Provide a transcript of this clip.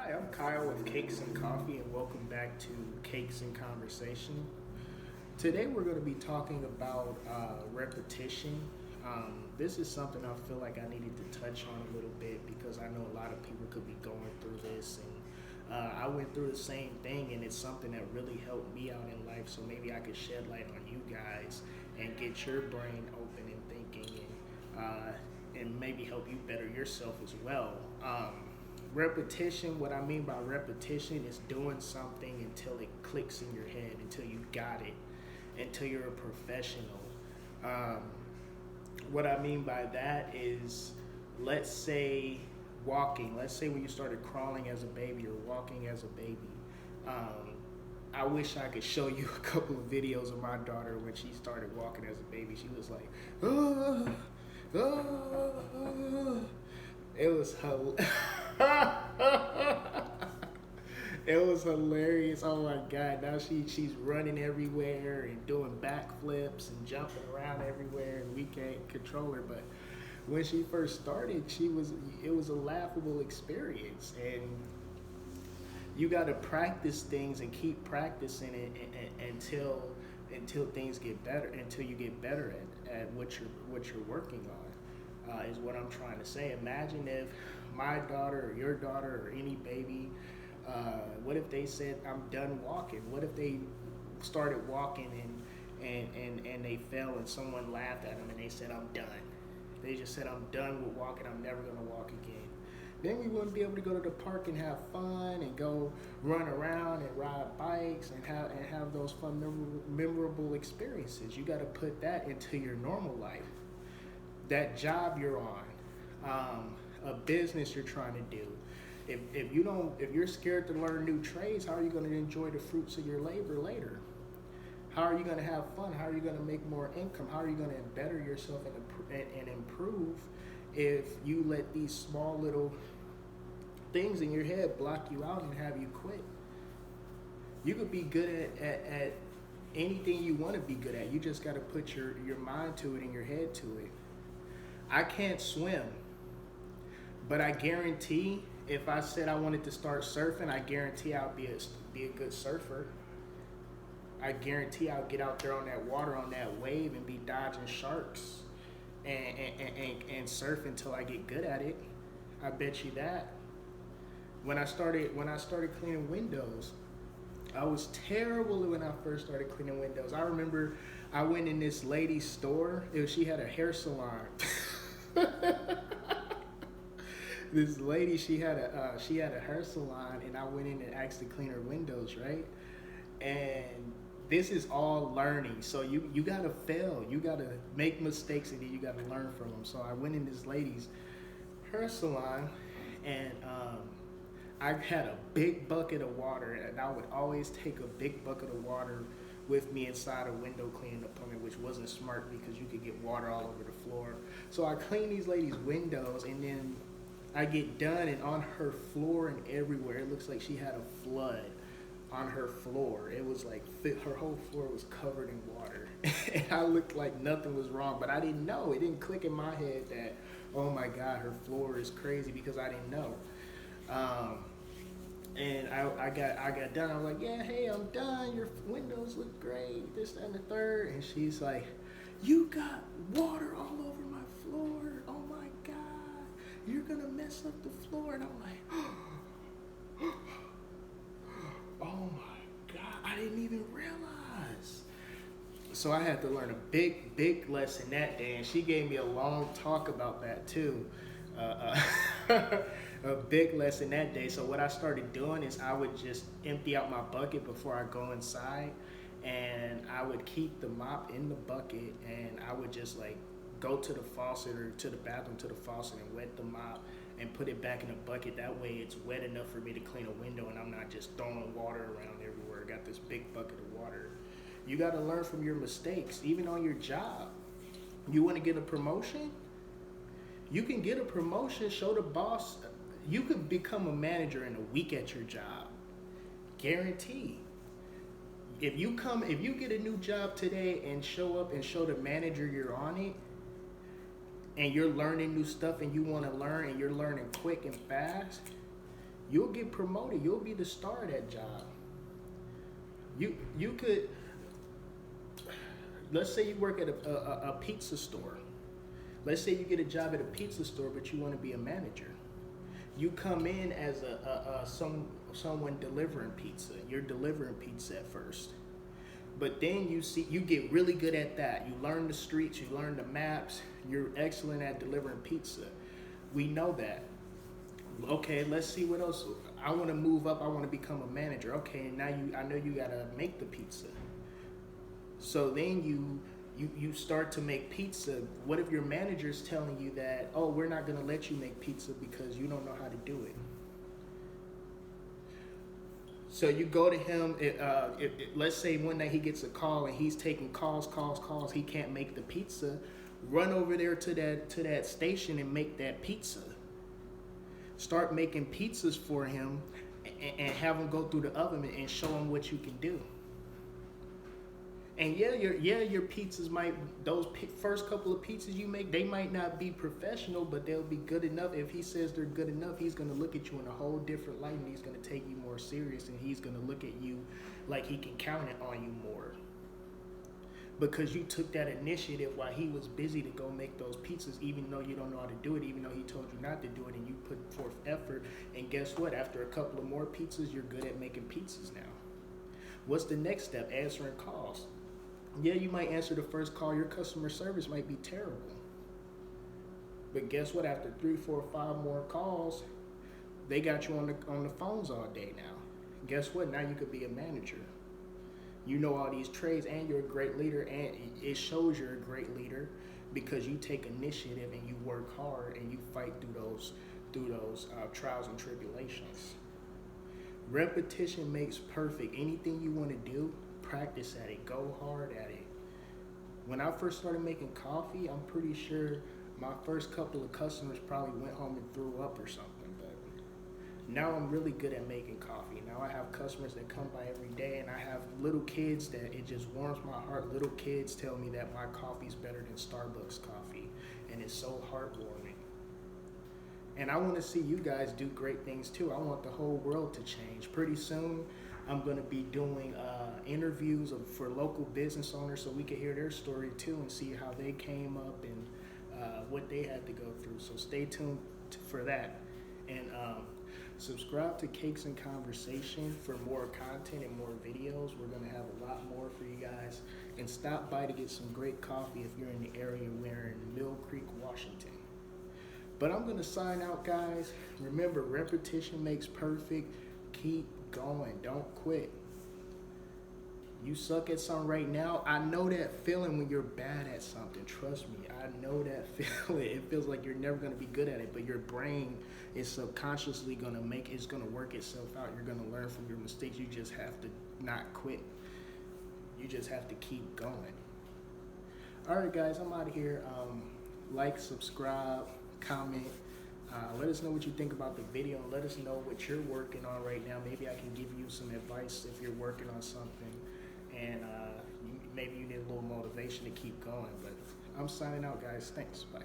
Hi, I'm Kyle with Cakes and Coffee, and welcome back to Cakes and Conversation. Today, we're going to be talking about repetition. This is something I feel like I needed to touch on a little bit because I know a lot of people could be going through this, and I went through the same thing, and it's something that really helped me out in life. So maybe I could shed light on you guys and get your brain open and thinking, and maybe help you better yourself as well. Repetition, what I mean by repetition is doing something until it clicks in your head, until you got it, until you're a professional. Um, what I mean by that is, let's say let's say when you started crawling as a baby or walking as a baby. Um, I wish I could show you a couple of videos of my daughter when she started walking as a baby. She was like, oh, oh. It was it was hilarious. Oh my god! Now she's running everywhere and doing backflips and jumping around everywhere, and we can't control her. But when she first started, it was a laughable experience, and you got to practice things and keep practicing it until things get better, until you get better at what you're working on. Is what I'm trying to say. Imagine if my daughter or your daughter or any baby, what if they said, I'm done walking? What if they started walking and they fell and someone laughed at them and they said, I'm done. They just said, I'm done with walking. I'm never going to walk again. Then we wouldn't be able to go to the park and have fun and go run around and ride bikes and have those fun, memorable experiences. You got to put that into your normal life. That job you're on, a business you're trying to do. If you're scared to learn new trades, how are you going to enjoy the fruits of your labor later? How are you going to have fun? How are you going to make more income? How are you going to better yourself and improve if you let these small little things in your head block you out and have you quit? You could be good at anything you want to be good at. You just got to put your mind to it and your head to it. I can't swim, but I guarantee if I said I wanted to start surfing, I guarantee I'll be a good surfer. I guarantee I'll get out there on that water, on that wave, and be dodging sharks and surf until I get good at it. I bet you that. When I started cleaning windows, I was terrible when I first started cleaning windows. I remember I went in this lady's store. She had a hair salon. This lady, she had a hair salon, and I went in and asked to clean her windows, right? And this is all learning. So you gotta fail, you gotta make mistakes, and then you gotta learn from them. So I went in this lady's hair salon, and I had a big bucket of water, and I would always take a big bucket of water with me inside a window cleaning appointment, which wasn't smart because you could get water all over the floor. So I clean these ladies' windows, and then I get done, and on her floor and everywhere, it looks like she had a flood on her floor. It was like her whole floor was covered in water. And I looked like nothing was wrong, but I didn't know. It didn't click in my head that, oh my God, her floor is crazy, because I didn't know. And I got done. I was like, yeah, hey, I'm done. Your windows look great, this, that, and the third. And she's like, you got water all over my floor. Oh my God, you're gonna mess up the floor. And I'm like, oh my God, I didn't even realize. So I had to learn a big lesson that day. And she gave me a long talk about that too. A big lesson that day. So what I started doing is I would just empty out my bucket before I go inside, and I would keep the mop in the bucket, and I would just like go to the faucet or to the bathroom to the faucet and wet the mop and put it back in the bucket. That way it's wet enough for me to clean a window, and I'm not just throwing water around everywhere. I got this big bucket of water. You got to learn from your mistakes, even on your job. You want to get a promotion? You can get a promotion, show the boss. You could become a manager in a week at your job. Guaranteed. If you get a new job today and show up and show the manager you're on it, and you're learning new stuff and you want to learn and you're learning quick and fast, You'll get promoted. You'll be the star of that job. You could, let's say you work at a pizza store. Let's say you get a job at a pizza store, but you want to be a manager. You come in as someone delivering pizza. You're delivering pizza at first, but then you get really good at that. You learn the streets, you learn the maps. You're excellent at delivering pizza. We know that. Okay, let's see what else. I want to move up. I want to become a manager. Okay, now I know you gotta make the pizza. So then you start to make pizza. What if your manager's telling you that, oh, we're not gonna let you make pizza because you don't know how to do it? So you go to him. Let's say one day he gets a call and he's taking calls. He can't make the pizza. Run over there to that station and make that pizza. Start making pizzas for him, and have him go through the oven and show him what you can do. And your pizzas those first couple of pizzas you make, they might not be professional, but they'll be good enough. If he says they're good enough, he's gonna look at you in a whole different light, and he's gonna take you more serious, and he's gonna look at you like he can count it on you more. Because you took that initiative while he was busy to go make those pizzas, even though you don't know how to do it, even though he told you not to do it, and you put forth effort. And guess what? After a couple of more pizzas, you're good at making pizzas now. What's the next step? Answering calls. Yeah, you might answer the first call. Your customer service might be terrible. But guess what? After 3, 4, 5 more calls, they got you on the phones all day now. Guess what? Now you could be a manager. You know all these trades, and you're a great leader, and it shows you're a great leader because you take initiative and you work hard and you fight through those trials and tribulations. Repetition makes perfect. Anything you want to do, practice at it. Go hard at it. When I first started making coffee, I'm pretty sure my first couple of customers probably went home and threw up or something. But now I'm really good at making coffee. Now I have customers that come by every day, and I have little kids that it just warms my heart. Little kids tell me that my coffee's better than Starbucks coffee, and it's so heartwarming. And I want to see you guys do great things too. I want the whole world to change. Pretty soon, I'm going to be doing interviews for local business owners so we can hear their story too and see how they came up and what they had to go through. So stay tuned for that. And subscribe to Cakes and Conversation for more content and more videos. We're going to have a lot more for you guys. And stop by to get some great coffee if you're in the area. We're in Mill Creek, Washington. But I'm going to sign out, guys. Remember, repetition makes perfect. Keep going. Don't quit. You suck at something right now. I know that feeling when you're bad at something. Trust me. I know that feeling. It feels like you're never going to be good at it, but your brain is subconsciously going to it's going to work itself out. You're going to learn from your mistakes. You just have to not quit. You just have to keep going. All right, guys, I'm out of here. Like, subscribe, comment. Let us know what you think about the video. Let us know what you're working on right now. Maybe I can give you some advice if you're working on something, and maybe you need a little motivation to keep going. But I'm signing out, guys. Thanks. Bye.